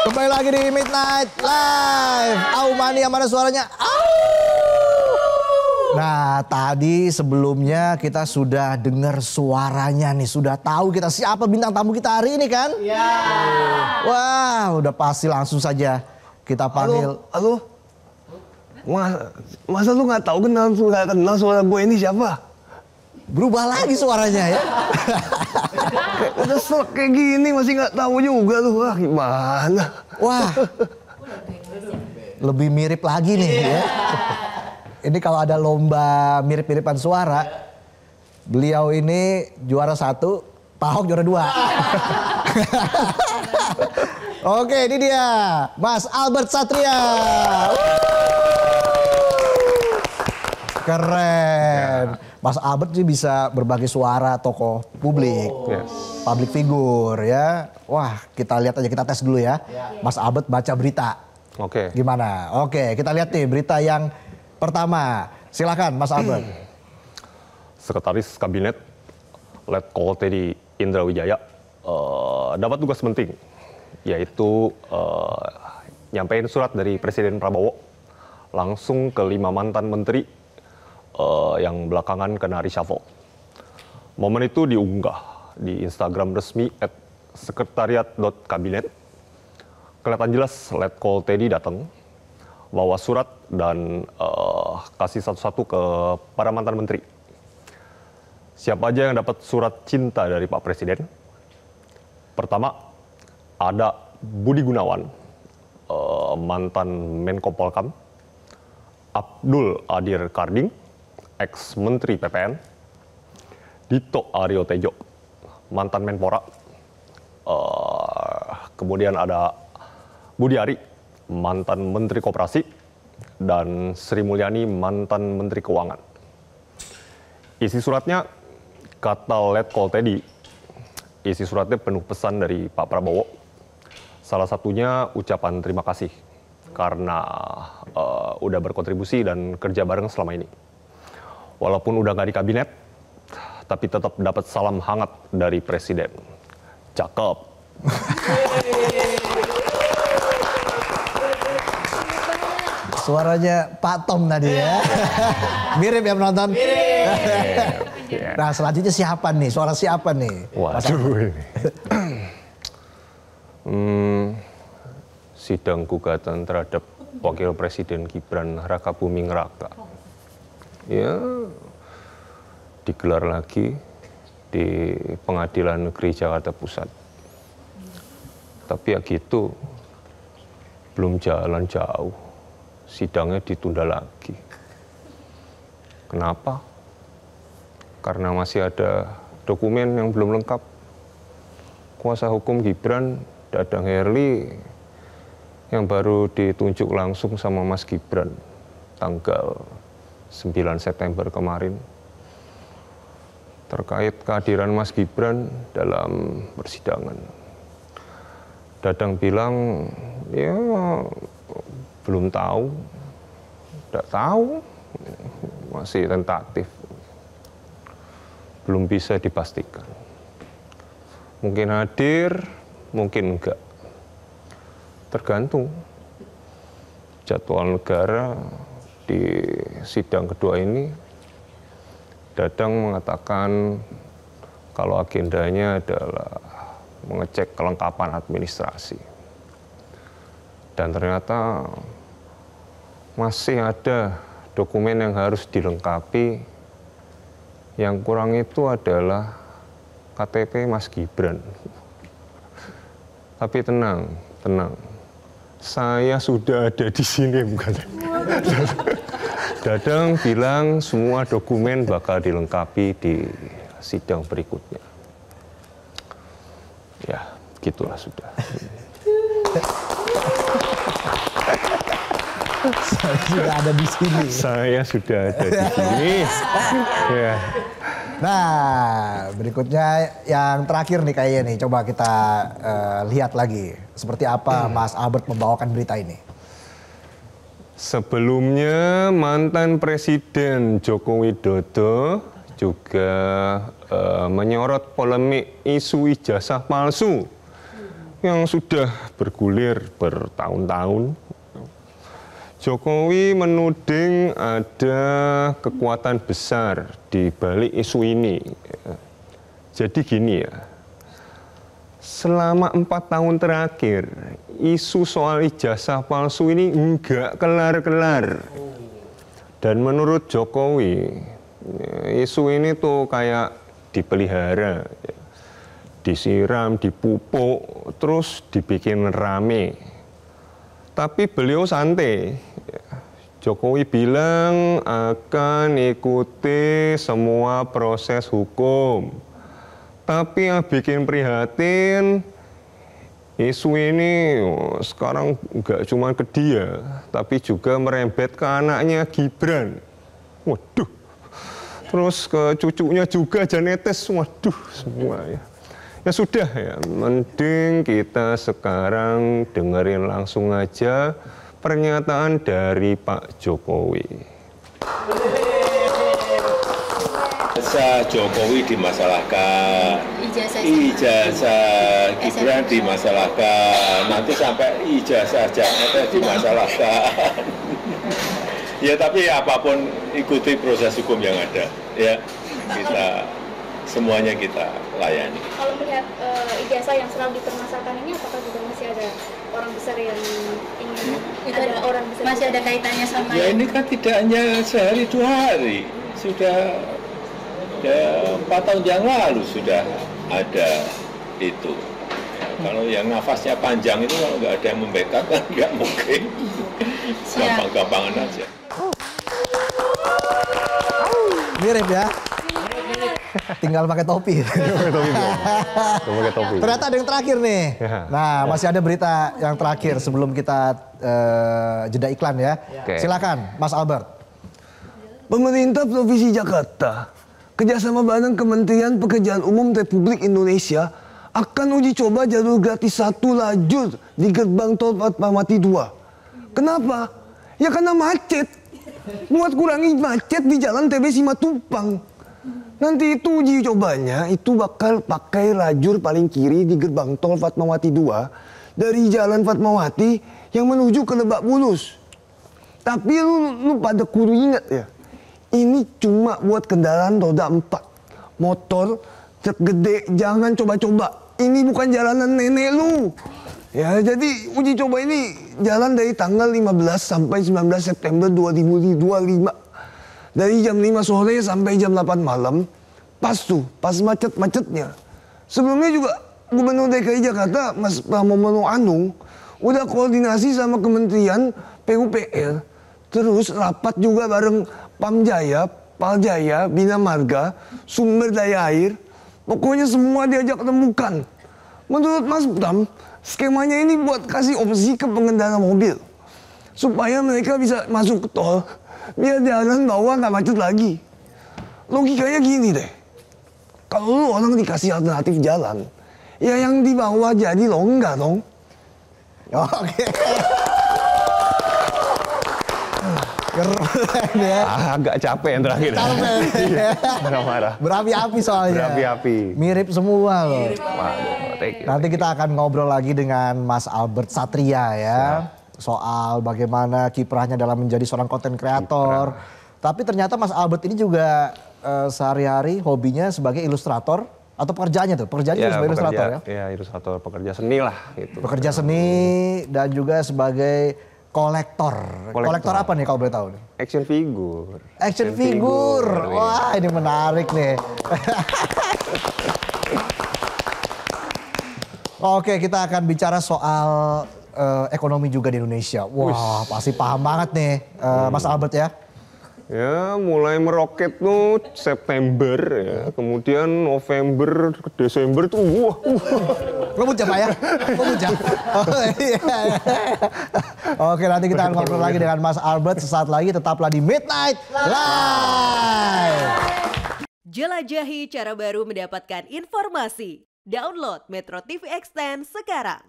Kembali lagi di Midnight Live. Mania, mana suaranya? Nah, tadi sebelumnya kita sudah dengar suaranya nih. Sudah tahu kita siapa bintang tamu kita hari ini kan? Iya. Wah, udah pasti langsung saja kita panggil. Halo? Masa lu nggak tahu kenal suara gue ini siapa? Berubah lagi suaranya ya. Udah selek kayak gini masih nggak tahu juga lu. Wah, gimana? Wah. Lebih mirip lagi nih ya. Ini kalau ada lomba mirip-miripan suara, beliau ini juara 1, Pak Ahok juara 2. Oke, ini dia Mas Albert Satria. Keren. Mas Albert sih bisa berbagi suara tokoh publik, public figure ya. Wah, kita lihat aja, kita tes dulu ya. Mas Albert baca berita. Oke. Gimana? Oke, kita lihat nih berita yang pertama. Silakan Mas Albert. Sekretaris Kabinet Letkol Teddy Indra Wijaya dapat tugas penting, yaitu nyampein surat dari Presiden Prabowo langsung ke 5 mantan menteri yang belakangan kena reshuffle. Momen itu diunggah di Instagram resmi @sekretariat.kabinet. Kelihatan jelas Letkol Teddy datang, bawa surat dan kasih satu-satu ke para mantan menteri. Siapa aja yang dapat surat cinta dari Pak Presiden? Pertama, ada Budi Gunawan, mantan Menko Polkam, Abdul Adir Karding, ex-menteri PPN, Dito Aryo Tejo, mantan Menpora, kemudian ada Budi Ari, mantan Menteri Koperasi, dan Sri Mulyani, mantan Menteri Keuangan. Isi suratnya, kata Letkol Teddy, isi suratnya penuh pesan dari Pak Prabowo. Salah satunya ucapan terima kasih karena udah berkontribusi dan kerja bareng selama ini. Walaupun udah nggak di kabinet, tapi tetap dapat salam hangat dari Presiden. Cakep. Suaranya Pak Tom tadi ya. Mirip ya penonton? Mirip. Nah, selanjutnya siapa nih? Suara siapa nih? Waduh. Sidang gugatan terhadap Wakil Presiden Gibran Rakabuming Raka. Ya, digelar lagi di Pengadilan Negeri Jakarta Pusat. Tapi ya gitu, belum jalan jauh. Sidangnya ditunda lagi. Kenapa? Karena masih ada dokumen yang belum lengkap. Kuasa hukum Gibran, Dadang Herli, yang baru ditunjuk langsung sama Mas Gibran tanggal 9 September kemarin. Terkait kehadiran Mas Gibran dalam persidangan. Dadang bilang, ya belum tahu, tidak tahu, masih tentatif, belum bisa dipastikan. Mungkin hadir, mungkin enggak, tergantung jadwal negara di sidang kedua ini. Dadang mengatakan kalau agendanya adalah mengecek kelengkapan administrasi. Dan ternyata masih ada dokumen yang harus dilengkapi. Yang kurang itu adalah KTP Mas Gibran. Tapi tenang, tenang. Saya sudah ada di sini, bukan? Dadang bilang semua dokumen bakal dilengkapi di sidang berikutnya. Ya, gitulah sudah. Saya sudah ada di sini. Saya sudah ada di sini. Ya. Nah, berikutnya yang terakhir nih kayaknya nih. Coba kita lihat lagi. Seperti apa Mas Albert membawakan berita ini. Sebelumnya mantan Presiden Joko Widodo juga menyorot polemik isu ijazah palsu yang sudah bergulir bertahun-tahun, Jokowi menuding ada kekuatan besar di balik isu ini. Jadi gini ya, selama 4 tahun terakhir, isu soal ijazah palsu ini enggak kelar-kelar. Dan menurut Jokowi, isu ini tuh kayak dipelihara, disiram, dipupuk, terus dibikin rame. Tapi beliau santai. Jokowi bilang akan ikuti semua proses hukum. Tapi yang bikin prihatin, isu ini sekarang nggak cuma ke dia, tapi juga merembet ke anaknya Gibran. Waduh. Terus ke cucunya juga Janetes. Waduh, semua ya. Ya sudah ya, mending kita sekarang dengerin langsung aja pernyataan dari Pak Jokowi. Ijazah Jokowi dimasalahkan, ijazah Gibran dimasalahkan, nanti sampai ijazah Janetes dimasalahkan. Ya tapi apapun ikuti proses hukum yang ada, ya kita semuanya kita layani. Kalau melihat ijazah yang selalu dipermasalahkan ini, apakah juga masih ada orang besar yang ingin ada orang besar masih ada kaitannya sama ya ini kan tidak hanya sehari 2 hari, sudah 4 tahun yang lalu sudah ada itu. Ya, kalau yang nafasnya panjang itu kalau nggak ada yang membackup kan nggak mungkin. Gampang-gampangan aja. Mirip ya. Tinggal pakai topi. Pakai topi. Ternyata ada yang terakhir nih. Nah, masih ada berita yang terakhir sebelum kita jeda iklan ya. Silakan, Mas Albert. Pemerintah Provinsi Jakarta, kerjasama bareng Kementerian Pekerjaan Umum Republik Indonesia akan uji coba jalur gratis 1 lajur di gerbang tol Fatmawati 2. Kenapa? Ya karena macet. Buat kurangi macet di jalan TB Simatupang. Nanti itu uji cobanya itu bakal pakai lajur paling kiri di gerbang tol Fatmawati 2 dari jalan Fatmawati yang menuju ke Lebak Bulus. Tapi lu pada kudu ingat ya, ini cuma buat kendaraan roda 4. Motor, truk gede, jangan coba-coba. Ini bukan jalanan nenek lu. Ya, jadi uji coba ini jalan dari tanggal 15 sampai 19 September 2025. Dari jam 5 sore sampai jam 8 malam, pas macet-macetnya. Sebelumnya juga Gubernur DKI Jakarta, Mas Pramono Anung, udah koordinasi sama Kementerian PUPR. Terus rapat juga bareng Pamjaya, Paljaya, Bina Marga, Sumber Daya Air. Pokoknya semua diajak temukan. Menurut Mas Pram, skemanya ini buat kasih opsi ke pengendara mobil. Supaya mereka bisa masuk ke tol. Biar jalan bawah nggak macet lagi. Logikanya gini deh. Kalau lu orang dikasih alternatif jalan, ya yang di bawah jadi lo enggak dong. Oke. Keren ya. Agak capek yang terakhir. Marah-marah. Berapi-api soalnya. Berapi-api. Mirip semua loh. Waduh, Nanti kita akan ngobrol lagi dengan Mas Albert Satria ya. Soal bagaimana kiprahnya dalam menjadi seorang konten kreator. Tapi ternyata Mas Albert ini juga sehari-hari hobinya sebagai ilustrator atau pekerjaannya tuh? Pekerjaannya sebagai ilustrator ya? Iya, ilustrator, pekerja seni lah gitu. Pekerja seni dan juga sebagai kolektor. Kolektor apa nih kalau boleh tahu? Action figure. Action figure. Wah, ini menarik nih. Oke, kita akan bicara soal ekonomi juga di Indonesia. Wah, pasti paham banget nih Mas Albert ya. Ya, mulai meroket tuh September ya, kemudian November, Desember tuh wah. Ngebut ya Pak ya? Ngebut ya? Oh, iya. Oke, nanti kita akan ngobrol lagi dengan Mas Albert sesaat lagi. Tetaplah di Midnight Live. Jelajahi cara baru mendapatkan informasi. Download Metro TV Extend sekarang.